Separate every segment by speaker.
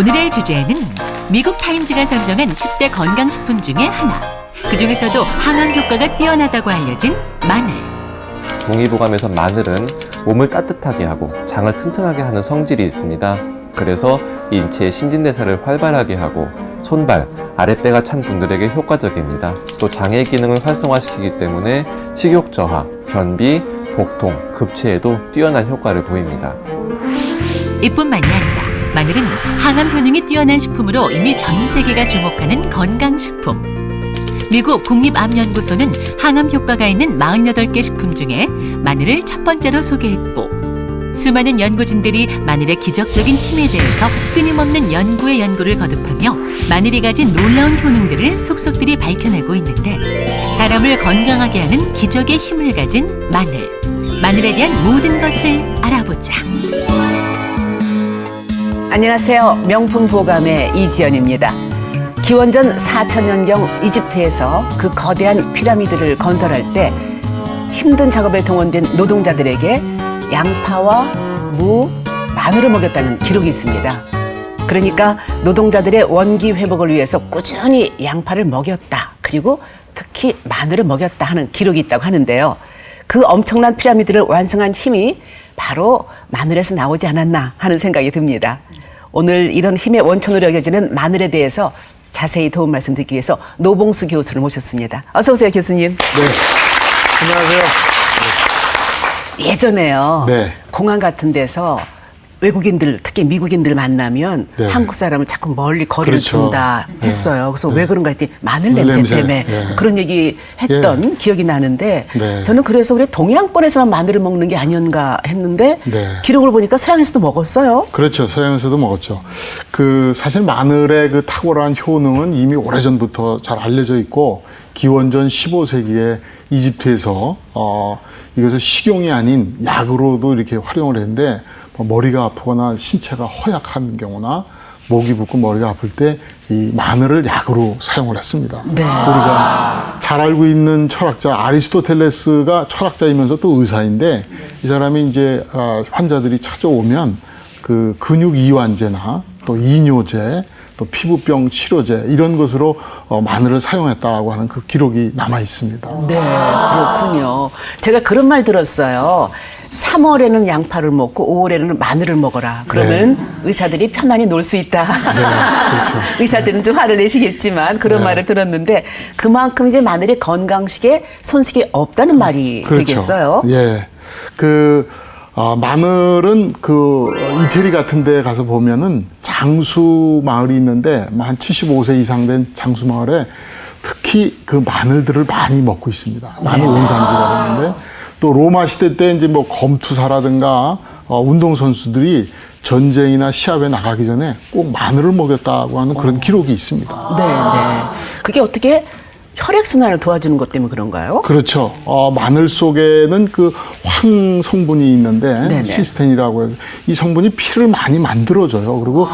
Speaker 1: 오늘의 주제는 미국 타임즈가 선정한 10대 건강식품 중에 하나. 그중에서도 항암 효과가 뛰어나다고 알려진 마늘.
Speaker 2: 동의보감에서 마늘은 몸을 따뜻하게 하고 장을 튼튼하게 하는 성질이 있습니다. 그래서 인체의 신진대사를 활발하게 하고 손발, 아랫배가 찬 분들에게 효과적입니다. 또 장의 기능을 활성화시키기 때문에 식욕 저하, 변비, 복통, 급체에도 뛰어난 효과를 보입니다.
Speaker 1: 이뿐만이 아니다. 마늘은 항암 효능이 뛰어난 식품으로 이미 전 세계가 주목하는 건강식품. 미국 국립암연구소는 항암 효과가 있는 48개 식품 중에 마늘을 첫 번째로 소개했고, 수많은 연구진들이 마늘의 기적적인 힘에 대해서 끊임없는 연구를 거듭하며 마늘이 가진 놀라운 효능들을 속속들이 밝혀내고 있는데, 사람을 건강하게 하는 기적의 힘을 가진 마늘. 마늘에 대한 모든 것을 알아보자.
Speaker 3: 안녕하세요. 명품 보감의 이지연입니다. 기원전 4000년경 이집트에서 그 거대한 피라미드를 건설할 때 힘든 작업에 동원된 노동자들에게 양파와 무, 마늘을 먹였다는 기록이 있습니다. 그러니까 노동자들의 원기 회복을 위해서 꾸준히 양파를 먹였다. 그리고 특히 마늘을 먹였다 하는 기록이 있다고 하는데요. 그 엄청난 피라미드를 완성한 힘이 바로 마늘에서 나오지 않았나 하는 생각이 듭니다. 오늘 이런 힘의 원천으로 여겨지는 마늘에 대해서 자세히 도움 말씀 듣기 위해서 노봉수 교수를 모셨습니다. 어서 오세요, 교수님.
Speaker 4: 네. 안녕하세요.
Speaker 3: 예전에요.
Speaker 4: 네.
Speaker 3: 공항 같은 데서 외국인들, 특히 미국인들 만나면
Speaker 4: 네.
Speaker 3: 한국 사람을 자꾸 멀리 거리를
Speaker 4: 그렇죠.
Speaker 3: 둔다 했어요. 그래서
Speaker 4: 네.
Speaker 3: 왜 그런가 했더니 마늘 냄새 때문에 그런 얘기 했던 기억이 나는데,
Speaker 4: 네.
Speaker 3: 저는 그래서 우리 동양권에서만 마늘을 먹는 게 아니었가 했는데
Speaker 4: 네.
Speaker 3: 기록을 보니까 서양에서도 먹었어요.
Speaker 4: 그렇죠. 서양에서도 먹었죠. 사실 마늘의 그 탁월한 효능은 이미 오래전부터 잘 알려져 있고, 기원전 15세기에 이집트에서 이것을 식용이 아닌 약으로도 이렇게 활용을 했는데, 머리가 아프거나 신체가 허약한 경우나 목이 붓고 머리가 아플 때 이 마늘을 약으로 사용을 했습니다.
Speaker 3: 네.
Speaker 4: 우리가 잘 알고 있는 철학자 아리스토텔레스가 철학자이면서 또 의사인데, 이 사람이 이제 환자들이 찾아오면 그 근육 이완제나 또 이뇨제, 또 피부병 치료제 이런 것으로 마늘을 사용했다고 하는 그 기록이 남아 있습니다.
Speaker 3: 네, 그렇군요. 제가 그런 말 들었어요. 3월에는 양파를 먹고 5월에는 마늘을 먹어라. 그러면 의사들이 편안히 놀 수 있다.
Speaker 4: 네, 그렇죠.
Speaker 3: 의사들은 좀 화를 내시겠지만 그런 말을 들었는데, 그만큼 이제 마늘이 건강식에 손색이 없다는 말이 되겠어요.
Speaker 4: 예. 마늘은 이태리 같은 데 가서 보면은 장수 마을이 있는데, 한 75세 이상 된 장수 마을에 특히 그 마늘들을 많이 먹고 있습니다. 마늘 원산지가 되는데, 또 로마 시대 때 이제 뭐 검투사라든가 운동선수들이 전쟁이나 시합에 나가기 전에 꼭 마늘을 먹였다고 하는 그런 기록이 있습니다.
Speaker 3: 네, 네. 그게 어떻게 혈액순환을 도와주는 것 때문에 그런가요?
Speaker 4: 그렇죠. 마늘 속에는 그 황 성분이 있는데,
Speaker 3: 네네.
Speaker 4: 시스텐이라고 해서 이 성분이 피를 많이 만들어줘요. 그리고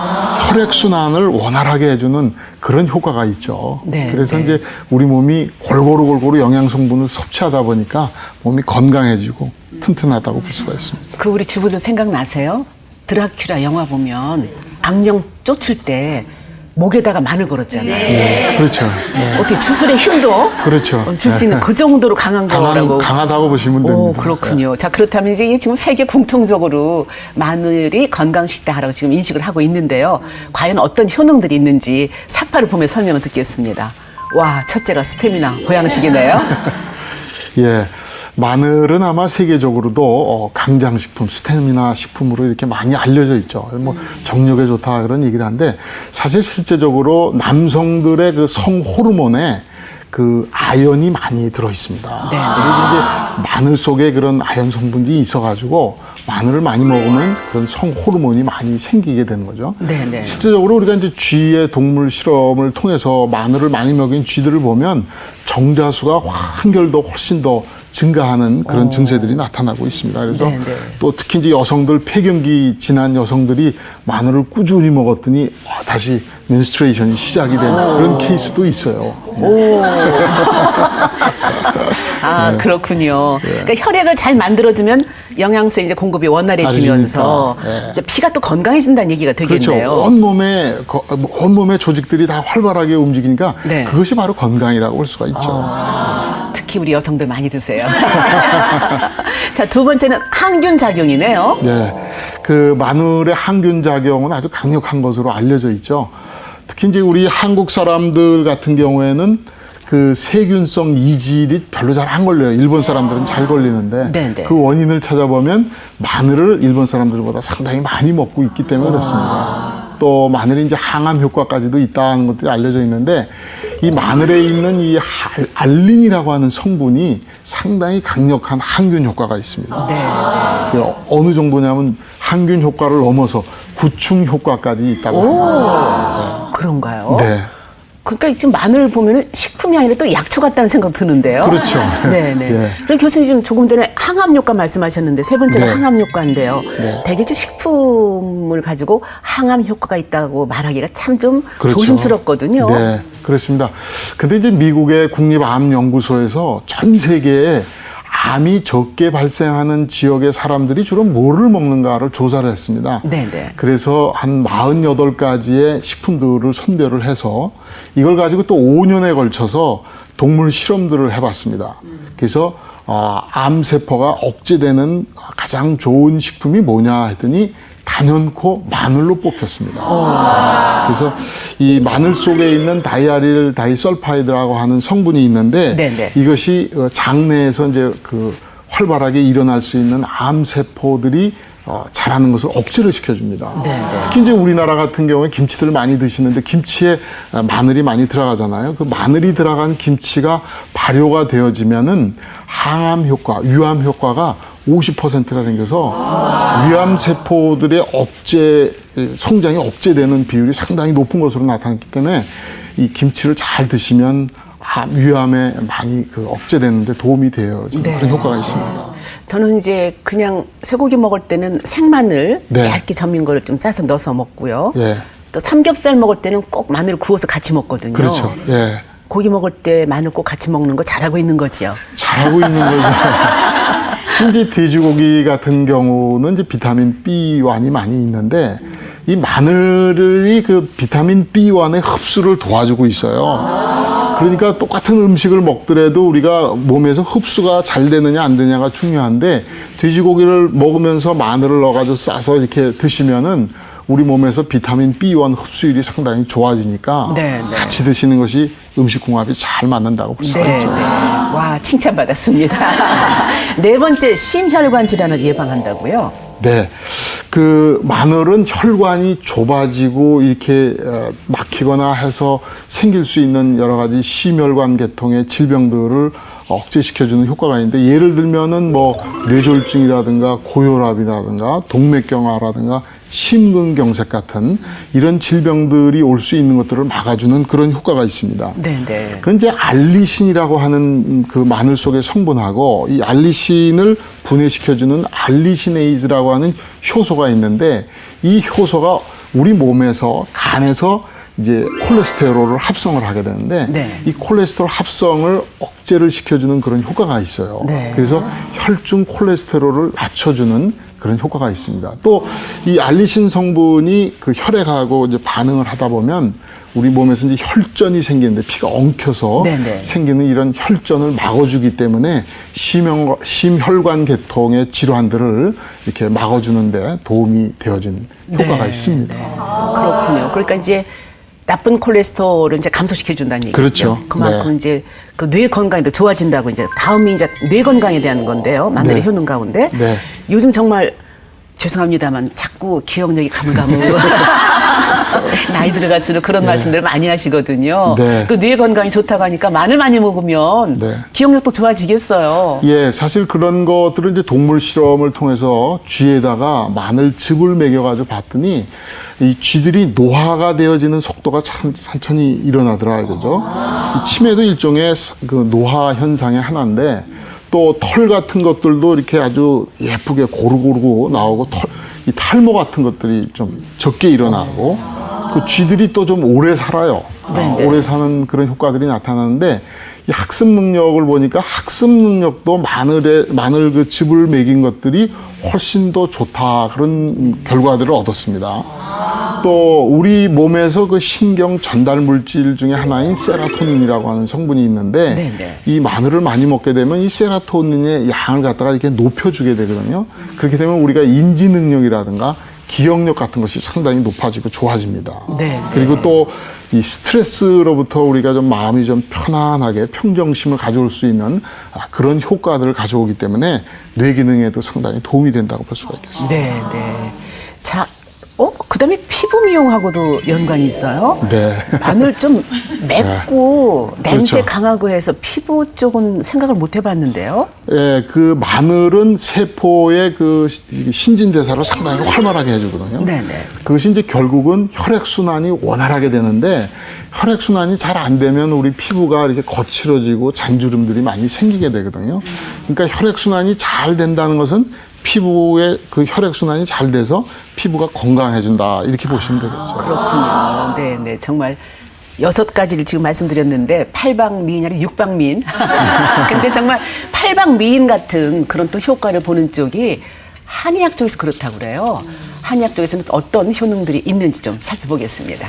Speaker 4: 혈액순환을 원활하게 해주는 그런 효과가 있죠.
Speaker 3: 네,
Speaker 4: 그래서
Speaker 3: 네.
Speaker 4: 이제 우리 몸이 골고루 영양 성분을 섭취하다 보니까 몸이 건강해지고 튼튼하다고 볼 수가 있습니다.
Speaker 3: 그 우리 주부들 생각나세요? 드라큘라 영화 보면 악령 쫓을 때 목에다가 마늘 걸었잖아요.
Speaker 4: 그렇죠. 네.
Speaker 3: 어떻게 주술의 힘도
Speaker 4: 그렇죠.
Speaker 3: 줄 수 있는 그 정도로 강한 거라고.
Speaker 4: 강하다고 보시면 됩니다.
Speaker 3: 오, 그렇군요. 자, 그렇다면 이제 이게 지금 세계 공통적으로 마늘이 건강식다라고 지금 인식을 하고 있는데요. 과연 어떤 효능들이 있는지 사파를 보며 설명을 듣겠습니다. 와, 첫째가 스태미나 보양식이네요.
Speaker 4: 예. 마늘은 아마 세계적으로도 강장식품, 스태미나 식품으로 이렇게 많이 알려져 있죠. 뭐 정력에 좋다 그런 얘기를 하는데, 사실 실제적으로 남성들의 그 성 호르몬에 그 아연이 많이 들어 있습니다.
Speaker 3: 네.
Speaker 4: 그리고 이제 마늘 속에 그런 아연 성분들이 있어가지고 마늘을 많이 먹으면 그런 성 호르몬이 많이 생기게 되는 거죠.
Speaker 3: 네네.
Speaker 4: 실제적으로 우리가 이제 쥐의 동물 실험을 통해서 마늘을 많이 먹인 쥐들을 보면 정자수가 한결 더 훨씬 더 증가하는 그런 증세들이 나타나고 있습니다. 그래서
Speaker 3: 네네.
Speaker 4: 또 특히 이제 여성들, 폐경기 지난 여성들이 마늘을 꾸준히 먹었더니 다시 menstruation이 시작이 되는 그런 케이스도 있어요.
Speaker 3: 오. 아, 그렇군요. 그러니까 혈액을 잘 만들어주면 영양소 이제 공급이 원활해지면서
Speaker 4: 알으니까.
Speaker 3: 이제 피가 또 건강해진다는 얘기가
Speaker 4: 그렇죠.
Speaker 3: 되겠네요.
Speaker 4: 온몸의 조직들이 다 활발하게 움직이니까
Speaker 3: 네.
Speaker 4: 그것이 바로 건강이라고 볼 수가 있죠.
Speaker 3: 특히 우리 여성들 많이 드세요. 자, 두 번째는 항균 작용이네요.
Speaker 4: 네. 그 마늘의 항균 작용은 아주 강력한 것으로 알려져 있죠. 특히 이제 우리 한국 사람들 같은 경우에는 그 세균성 이질이 별로 잘 안 걸려요. 일본 사람들은 잘 걸리는데
Speaker 3: 네네.
Speaker 4: 그 원인을 찾아보면 마늘을 일본 사람들보다 상당히 많이 먹고 있기 때문에 그렇습니다. 또 마늘이 이제 항암 효과까지도 있다는 것들이 알려져 있는데 이 마늘에 있는 이 알린이라고 하는 성분이 상당히 강력한 항균 효과가 있습니다.
Speaker 3: 네.
Speaker 4: 그 어느 정도냐면 항균 효과를 넘어서 구충 효과까지 있다고 합니다.
Speaker 3: 그런가요?
Speaker 4: 네.
Speaker 3: 그러니까 지금 마늘 보면은 식품이 아니라 또 약초 같다는 생각 드는데요.
Speaker 4: 그렇죠.
Speaker 3: 네네.
Speaker 4: 예.
Speaker 3: 그럼 교수님 지금 조금 전에 항암 효과 말씀하셨는데 세 번째가
Speaker 4: 네.
Speaker 3: 항암 효과인데요.
Speaker 4: 네.
Speaker 3: 대개 좀 식품을 가지고 항암 효과가 있다고 말하기가 참 좀
Speaker 4: 그렇죠.
Speaker 3: 조심스럽거든요.
Speaker 4: 네, 그렇습니다. 근데 이제 미국의 국립암연구소에서 전 세계에 암이 적게 발생하는 지역의 사람들이 주로 뭐를 먹는가를 조사를 했습니다.
Speaker 3: 네네.
Speaker 4: 그래서 한 48가지의 식품들을 선별을 해서 이걸 가지고 또 5년에 걸쳐서 동물 실험들을 해봤습니다. 그래서 암세포가 억제되는 가장 좋은 식품이 뭐냐 했더니 단연코 마늘로 뽑혔습니다. 그래서 이 마늘 속에 있는 다이아릴 다이설파이드라고 하는 성분이 있는데
Speaker 3: 네네.
Speaker 4: 이것이 장내에서 이제 그 활발하게 일어날 수 있는 암세포들이 자라는 것을 억제를 시켜줍니다. 특히 이제 우리나라 같은 경우에 김치들 많이 드시는데 김치에 마늘이 많이 들어가잖아요. 그 마늘이 들어간 김치가 발효가 되어지면은 항암 효과, 유암 효과가 50%가 생겨서 위암 세포들의 성장이 억제되는 비율이 상당히 높은 것으로 나타났기 때문에 이 김치를 잘 드시면 위암에 많이 억제되는데 도움이 되어지는
Speaker 3: 네.
Speaker 4: 그런 효과가 있습니다.
Speaker 3: 저는 이제 그냥 쇠고기 먹을 때는 생마늘
Speaker 4: 네.
Speaker 3: 얇게 점인 거를 좀 싸서 넣어서 먹고요.
Speaker 4: 예,
Speaker 3: 또 삼겹살 먹을 때는 꼭 마늘 구워서 같이 먹거든요.
Speaker 4: 그렇죠. 예,
Speaker 3: 고기 먹을 때 마늘 꼭 같이 먹는 거 잘하고 있는 거지요.
Speaker 4: 잘하고 있는 거죠. 특히 이제 돼지고기 같은 경우는 이제 비타민 B1이 많이 있는데 이 마늘이 그 비타민 B1의 흡수를 도와주고 있어요. 그러니까 똑같은 음식을 먹더라도 우리가 몸에서 흡수가 잘 되느냐 안 되느냐가 중요한데 돼지고기를 먹으면서 마늘을 넣어가지고 싸서 이렇게 드시면은 우리 몸에서 비타민 B1 흡수율이 상당히 좋아지니까
Speaker 3: 네, 네.
Speaker 4: 같이 드시는 것이 음식 궁합이 잘 맞는다고 볼 수가 있죠.
Speaker 3: 와, 칭찬받았습니다. 네 번째, 심혈관 질환을 예방한다고요?
Speaker 4: 네. 그 마늘은 혈관이 좁아지고 이렇게 막히거나 해서 생길 수 있는 여러 가지 심혈관 계통의 질병들을 억제시켜주는 효과가 있는데 예를 들면은 뭐 뇌졸중이라든가 고혈압이라든가 동맥경화라든가 심근경색 같은 이런 질병들이 올 수 있는 것들을 막아주는 그런 효과가 있습니다.
Speaker 3: 네네.
Speaker 4: 그건 이제 알리신이라고 하는 그 마늘 속의 성분하고 이 알리신을 분해시켜주는 알리시네이즈라고 하는 효소가 있는데 이 효소가 우리 몸에서 간에서 이제 콜레스테롤을 합성을 하게 되는데
Speaker 3: 네.
Speaker 4: 이 콜레스테롤 합성을 억제를 시켜주는 그런 효과가 있어요.
Speaker 3: 네.
Speaker 4: 그래서 혈중 콜레스테롤을 낮춰주는 그런 효과가 있습니다. 또 이 알리신 성분이 그 혈액하고 이제 반응을 하다 보면 우리 몸에서 이제 혈전이 생기는데 피가 엉켜서
Speaker 3: 네네.
Speaker 4: 생기는 이런 혈전을 막아주기 때문에 심혈관 계통의 질환들을 이렇게 막아주는데 도움이 되어진 효과가
Speaker 3: 네.
Speaker 4: 있습니다.
Speaker 3: 그렇군요. 그러니까 이제 나쁜 콜레스테롤을 이제 감소시켜준다는 얘기죠.
Speaker 4: 그렇죠.
Speaker 3: 그만큼
Speaker 4: 네.
Speaker 3: 이제 그 뇌 건강이 더 좋아진다고 이제 다음이 이제 뇌 건강에 대한 건데요. 마늘의
Speaker 4: 네.
Speaker 3: 효능 가운데.
Speaker 4: 네.
Speaker 3: 요즘 정말 죄송합니다만 자꾸 기억력이 가물가물. 나이 들어갈수록 그런 말씀들 많이 하시거든요.
Speaker 4: 네.
Speaker 3: 그 뇌 건강이 좋다고 하니까 마늘 많이 먹으면
Speaker 4: 네.
Speaker 3: 기억력도 좋아지겠어요.
Speaker 4: 예, 사실 그런 것들은 이제 동물 실험을 통해서 쥐에다가 마늘즙을 먹여가지고 봤더니 이 쥐들이 노화가 되어지는 속도가 참 천천히 일어나더라, 그죠? 이 치매도 일종의 그 노화 현상의 하나인데 또 털 같은 것들도 이렇게 아주 예쁘게 고루고루 나오고 이 탈모 같은 것들이 좀 적게 일어나고 그 쥐들이 또 좀 오래 살아요.
Speaker 3: 네.
Speaker 4: 오래 사는 그런 효과들이 나타나는데 이 학습 능력을 보니까 학습 능력도 마늘 그 즙을 먹인 것들이 훨씬 더 좋다 그런 결과들을 얻었습니다. 또 우리 몸에서 그 신경 전달 물질 중에 하나인 세로토닌이라고 하는 성분이 있는데
Speaker 3: 네네.
Speaker 4: 이 마늘을 많이 먹게 되면 이 세로토닌의 양을 갖다가 이렇게 높여주게 되거든요. 그렇게 되면 우리가 인지 능력이라든가 기억력 같은 것이 상당히 높아지고 좋아집니다.
Speaker 3: 네.
Speaker 4: 그리고 또 이 스트레스로부터 우리가 좀 마음이 좀 편안하게 평정심을 가져올 수 있는 그런 효과들을 가져오기 때문에 뇌 기능에도 상당히 도움이 된다고 볼 수가 있겠습니다.
Speaker 3: 네, 네. 자, 그다음에 피부 미용하고도 연관이 있어요?
Speaker 4: 네.
Speaker 3: 마늘 좀 맵고 냄새
Speaker 4: 그렇죠.
Speaker 3: 강하고 해서 피부 쪽은 생각을 못 해봤는데요.
Speaker 4: 예, 그 마늘은 세포의 그 신진대사를 상당히 활발하게 해주거든요.
Speaker 3: 네네.
Speaker 4: 그것이 이제 결국은 혈액순환이 원활하게 되는데 혈액순환이 잘 안 되면 우리 피부가 이렇게 거칠어지고 잔주름들이 많이 생기게 되거든요. 그러니까 혈액순환이 잘 된다는 것은 피부의 그 혈액순환이 잘 돼서 피부가 건강해진다 이렇게 보시면 되겠죠.
Speaker 3: 그렇군요. 네, 네. 정말 6가지를 지금 말씀드렸는데 8방미인이 아니라 6방미인. 근데 정말 8방미인 같은 그런 또 효과를 보는 쪽이 한의학 쪽에서 그렇다고 그래요. 한의학 쪽에서는 어떤 효능들이 있는지 좀 살펴보겠습니다.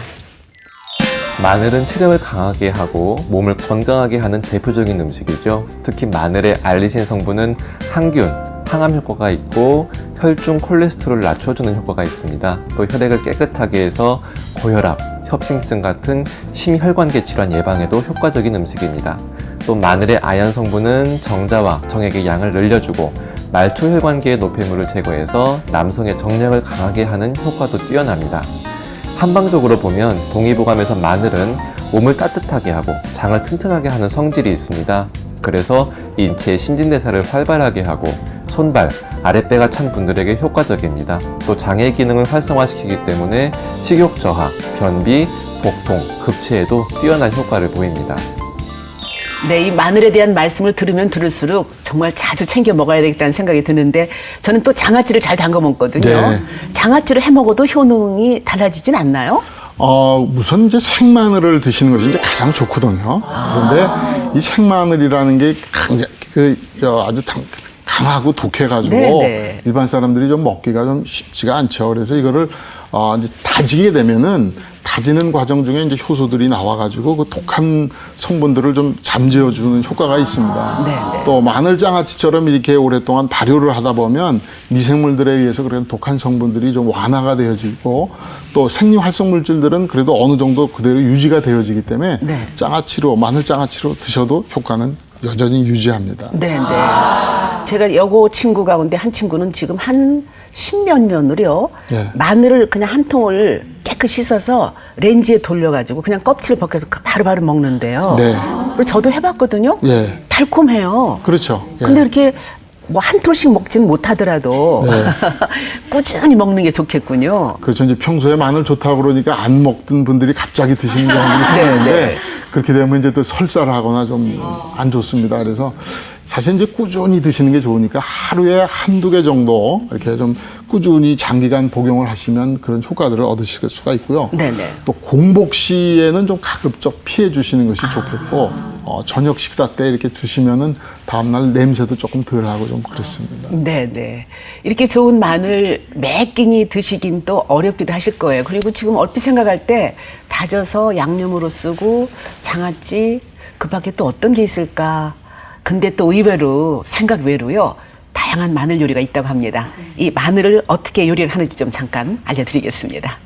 Speaker 2: 마늘은 체력을 강하게 하고 몸을 건강하게 하는 대표적인 음식이죠. 특히 마늘의 알리신 성분은 항균, 항암 효과가 있고 혈중 콜레스테롤을 낮춰주는 효과가 있습니다. 또 혈액을 깨끗하게 해서 고혈압, 협심증 같은 심혈관계 질환 예방에도 효과적인 음식입니다. 또 마늘의 아연 성분은 정자와 정액의 양을 늘려주고 말초 혈관계의 노폐물을 제거해서 남성의 정력을 강하게 하는 효과도 뛰어납니다. 한방적으로 보면 동의보감에서 마늘은 몸을 따뜻하게 하고 장을 튼튼하게 하는 성질이 있습니다. 그래서 인체의 신진대사를 활발하게 하고 손발, 아랫배가 찬 분들에게 효과적입니다. 또 장의 기능을 활성화시키기 때문에 식욕 저하, 변비, 복통, 급체에도 뛰어난 효과를 보입니다.
Speaker 3: 네, 이 마늘에 대한 말씀을 들으면 들을수록 정말 자주 챙겨 먹어야 되겠다는 생각이 드는데 저는 또 장아찌를 잘 담가 먹거든요.
Speaker 4: 네.
Speaker 3: 장아찌를 해 먹어도 효능이 달라지진 않나요?
Speaker 4: 우선 이제 생마늘을 드시는 것이 이제 가장 좋거든요. 그런데 이 생마늘이라는 게 아주 강하고 독해가지고
Speaker 3: 네네.
Speaker 4: 일반 사람들이 좀 먹기가 좀 쉽지가 않죠. 그래서 이거를 이제 다지게 되면은 다지는 과정 중에 이제 효소들이 나와가지고 그 독한 성분들을 좀 잠재워주는 효과가 있습니다.
Speaker 3: 네네.
Speaker 4: 또 마늘장아찌처럼 이렇게 오랫동안 발효를 하다 보면 미생물들에 의해서 그런 독한 성분들이 좀 완화가 되어지고 또 생리활성 물질들은 그래도 어느 정도 그대로 유지가 되어지기 때문에
Speaker 3: 네.
Speaker 4: 마늘장아찌로 드셔도 효과는 여전히 유지합니다.
Speaker 3: 네, 네. 제가 여고 친구 가운데 한 친구는 지금 한 10몇 년을요.
Speaker 4: 예.
Speaker 3: 마늘을 그냥 한 통을 깨끗이 씻어서 렌즈에 돌려가지고 그냥 껍질을 벗겨서 바로바로 먹는데요.
Speaker 4: 네.
Speaker 3: 그리고 저도 해봤거든요.
Speaker 4: 예.
Speaker 3: 달콤해요.
Speaker 4: 그렇죠. 예.
Speaker 3: 근데 이렇게 뭐 한 톨씩 먹지는 못하더라도
Speaker 4: 네.
Speaker 3: 꾸준히 먹는 게 좋겠군요.
Speaker 4: 그렇죠. 이제 평소에 마늘 좋다고 그러니까 안 먹던 분들이 갑자기 드시는 경우들이 생기는데
Speaker 3: 네.
Speaker 4: 그렇게 되면 이제 또 설사를 하거나 좀 안 좋습니다. 그래서 사실 이제 꾸준히 드시는 게 좋으니까 하루에 한두 개 정도 이렇게 좀 꾸준히 장기간 복용을 하시면 그런 효과들을 얻으실 수가 있고요.
Speaker 3: 네네.
Speaker 4: 또 공복 시에는 좀 가급적 피해 주시는 것이 좋겠고 저녁 식사 때 이렇게 드시면은 다음날 냄새도 조금 덜하고 좀 그렇습니다.
Speaker 3: 네네. 이렇게 좋은 마늘 매 끼니 드시긴 또 어렵기도 하실 거예요. 그리고 지금 얼핏 생각할 때 다져서 양념으로 쓰고 장아찌 그 밖에 또 어떤 게 있을까. 근데 또 의외로 생각 외로요. 다양한 마늘 요리가 있다고 합니다. 이 마늘을 어떻게 요리를 하는지 좀 잠깐 알려드리겠습니다.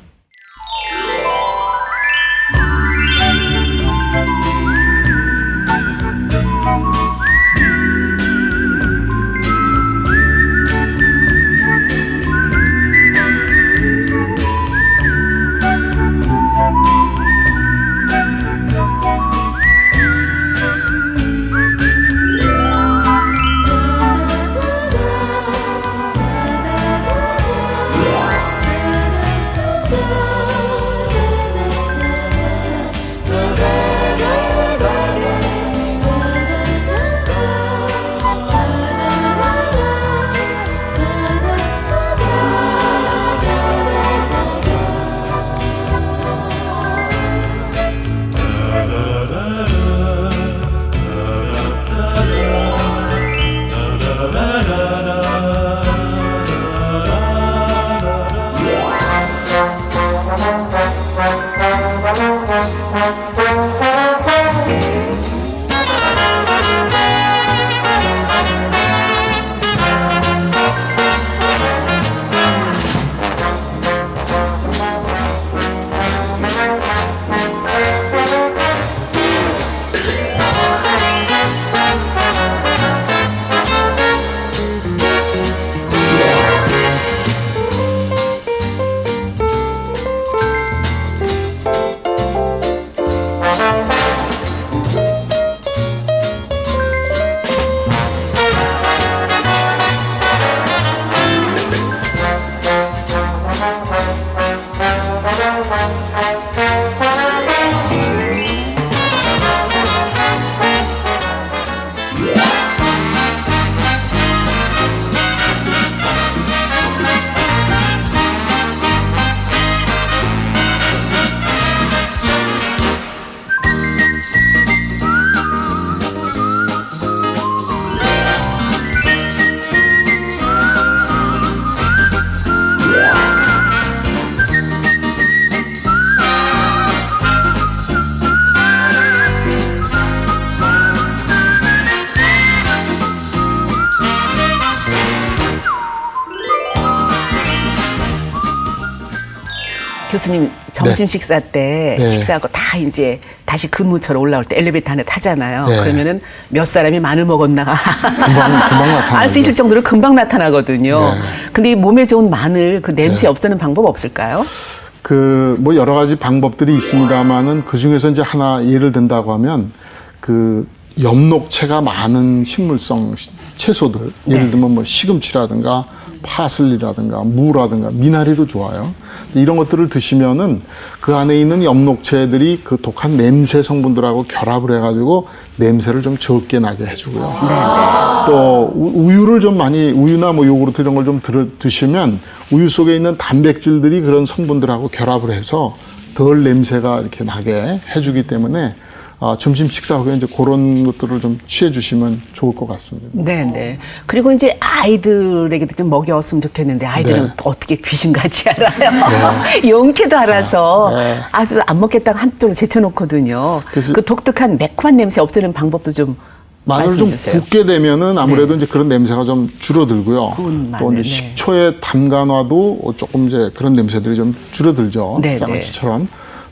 Speaker 3: 교수님 점심 식사 때
Speaker 4: 네.
Speaker 3: 식사하고 다 이제 다시 근무처럼 올라올 때 엘리베이터 안에 타잖아요.
Speaker 4: 네.
Speaker 3: 그러면은 몇 사람이 마늘 먹었나
Speaker 4: 금방 나타나죠.
Speaker 3: 알 수 있을 정도로 금방 나타나거든요.
Speaker 4: 네.
Speaker 3: 근데 이 몸에 좋은 마늘 그 냄새 없애는 방법 없을까요?
Speaker 4: 뭐 여러 가지 방법들이 있습니다만은 그 중에서 이제 하나 예를 든다고 하면 그 엽록체가 많은 식물성 채소들, 예를 들면 뭐 시금치라든가 파슬리라든가 무라든가 미나리도 좋아요. 이런 것들을 드시면은 그 안에 있는 엽록체들이 그 독한 냄새 성분들하고 결합을 해가지고 냄새를 좀 적게 나게 해주고요. 또 우유를 좀 많이, 우유나 뭐 요구르트 이런 걸 좀 드시면 우유 속에 있는 단백질들이 그런 성분들하고 결합을 해서 덜 냄새가 이렇게 나게 해주기 때문에 점심 식사 후에 이제 그런 것들을 좀 취해 주시면 좋을 것 같습니다.
Speaker 3: 네. 그리고 이제 아이들에게도 좀 먹였으면 좋겠는데 아이들은
Speaker 4: 네.
Speaker 3: 어떻게 귀신같이 알아요. 용케도 알아서 아주 안 먹겠다고 한쪽으로 제쳐놓거든요.
Speaker 4: 그래서
Speaker 3: 그 독특한 매콤한 냄새 없애는 방법도 좀
Speaker 4: 마늘을 좀
Speaker 3: 말씀해 주세요.
Speaker 4: 굽게 되면은 아무래도 이제 그런 냄새가 좀 줄어들고요.
Speaker 3: 구운
Speaker 4: 또
Speaker 3: 마늘,
Speaker 4: 이제
Speaker 3: 네.
Speaker 4: 식초에 담가놔도 조금 이제 그런 냄새들이 좀 줄어들죠.
Speaker 3: 네,
Speaker 4: 장아찌처럼.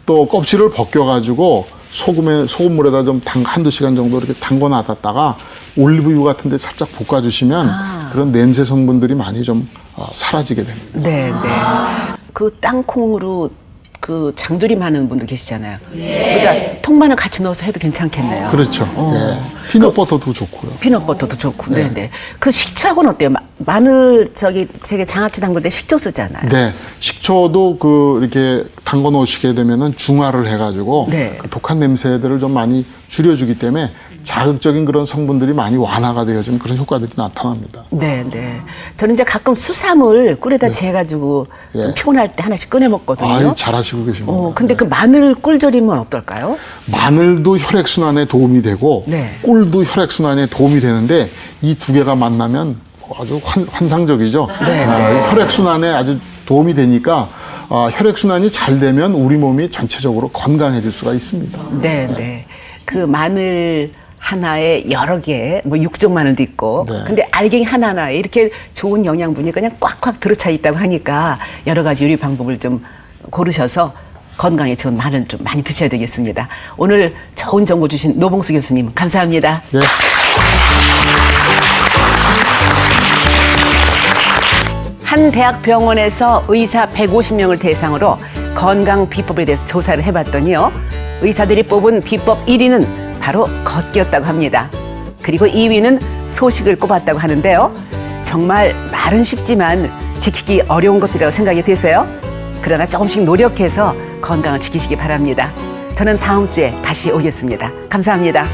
Speaker 4: 또 껍질을 벗겨가지고 소금물에다 좀 한두 시간 정도 이렇게 담궈 놨다가 올리브유 같은 데 살짝 볶아주시면 그런 냄새 성분들이 많이 좀 사라지게 됩니다.
Speaker 3: 네. 그 땅콩으로 그 장조림 하는 분들 계시잖아요. 그러니까 통마늘 같이 넣어서 해도 괜찮겠네요.
Speaker 4: 그렇죠. 예. 피넛버터도 좋고요.
Speaker 3: 피넛버터도 좋고. 네. 그 식초하고는 어때요? 마늘 되게 장아찌 담글 때 식초 쓰잖아요.
Speaker 4: 네, 식초도 이렇게 담궈 놓으시게 되면은 중화를 해가지고
Speaker 3: 네.
Speaker 4: 그 독한 냄새들을 좀 많이 줄여주기 때문에 자극적인 그런 성분들이 많이 완화가 되어지는 그런 효과들이 나타납니다.
Speaker 3: 네. 저는 이제 가끔 수삼을 꿀에다 재가지고 좀
Speaker 4: 예.
Speaker 3: 피곤할 때 하나씩 꺼내 먹거든요.
Speaker 4: 아유, 잘하시고 계십니다.
Speaker 3: 근데 그 마늘 꿀절이면 어떨까요?
Speaker 4: 마늘도 혈액순환에 도움이 되고
Speaker 3: 네.
Speaker 4: 꿀도 혈액순환에 도움이 되는데 이 두 개가 만나면 아주 환상적이죠.
Speaker 3: 네.
Speaker 4: 혈액순환에 아주 도움이 되니까 혈액순환이 잘 되면 우리 몸이 전체적으로 건강해질 수가 있습니다.
Speaker 3: 네. 그 마늘 하나에 여러 개, 뭐 6종 마늘도 있고,
Speaker 4: 네.
Speaker 3: 근데 알갱이 하나하나에 이렇게 좋은 영양분이 그냥 꽉꽉 들어차 있다고 하니까 여러 가지 요리 방법을 좀 고르셔서 건강에 좋은 마늘 좀 많이 드셔야 되겠습니다. 오늘 좋은 정보 주신 노봉수 교수님 감사합니다.
Speaker 4: 예.
Speaker 3: 한 대학병원에서 의사 150명을 대상으로 건강 비법에 대해서 조사를 해봤더니요. 의사들이 뽑은 비법 1위는 바로 걷기였다고 합니다. 그리고 2위는 소식을 꼽았다고 하는데요. 정말 말은 쉽지만 지키기 어려운 것들이라고 생각이 드세요. 그러나 조금씩 노력해서 건강을 지키시기 바랍니다. 저는 다음 주에 다시 오겠습니다. 감사합니다.